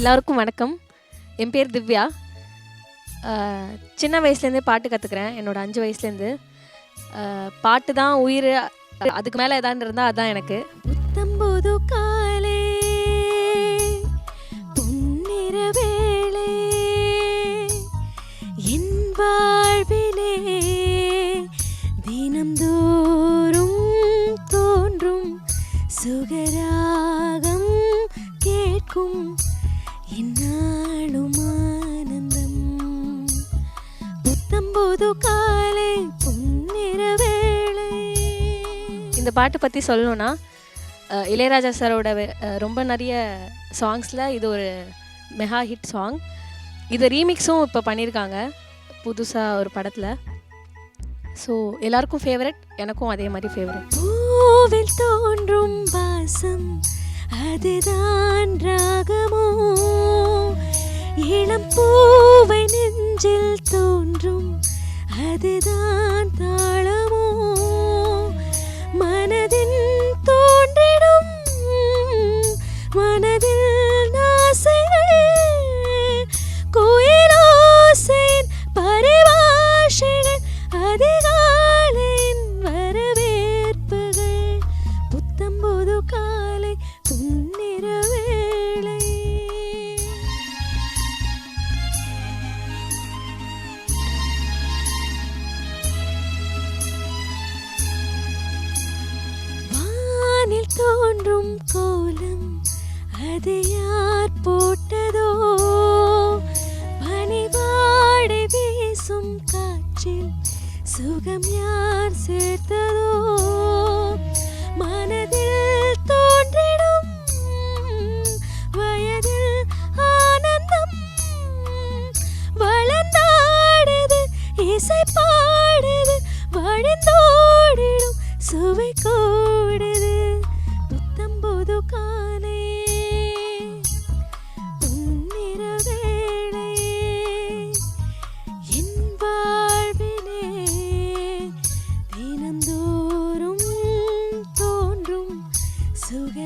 எல்லாருக்கும் வணக்கம். என் பேர் திவ்யா. சின்ன வயசுலேருந்தே பாட்டு கற்றுக்குறேன். என்னோடய 5 வயசுலேருந்து. பாட்டு தான் உயிர். அதுக்கு மேலே எதான்னு இருந்தால் அதுதான் எனக்கு. புத்தம்போது காலே பொன்னிற வேளை என் வாழ்விலே தினம்தோறும் தோன்றும் சுகராகம் கேட்கும் என்னாலும் ஆனந்தம். புத்தம்போது காலை பொன்னிற வேளை. இந்த பாட்டு பற்றி சொல்லணும்னா, இளையராஜா சாரோட ரொம்ப நிறைய சாங்ஸில் இது ஒரு மெகா ஹிட் சாங். இது ரீமிக்ஸும் இப்போ பண்ணியிருக்காங்க புதுசாக ஒரு படத்தில். ஸோ எல்லாருக்கும் ஃபேவரட், எனக்கும் அதே மாதிரி ஃபேவரட். பூவில் தோன்றும் வாசம் அதுதான் ராகமோ, இளம் பூவை நெஞ்சில் தோன்றும் அதுதான் தாளமோ, மனதில் தோன்றிடும் மனதில் ஆசைகள் கோயிலோசையின் பரிபாஷைகள் அதிகாலையின் வரவேற்புகள். புத்தம்போது காலை பொன்னிற வேளை. வானில் தோன்றும் கோலம் அது யார் போட்டதோ, பனிவாடை வீசும் காற்றில் சுகம் யார் சேர்த்ததோ, மனதில் தோன்றிடும் வயதில் ஆனந்தம் வளர்ந்தாடுது இசை பாடுது வழிந்தோடிடும் சுவை கூடுது. புத்தம்போது காலை பொன்னிற வேளை என் வாழ்விலே தினந்தோறும் தோன்றும் சுக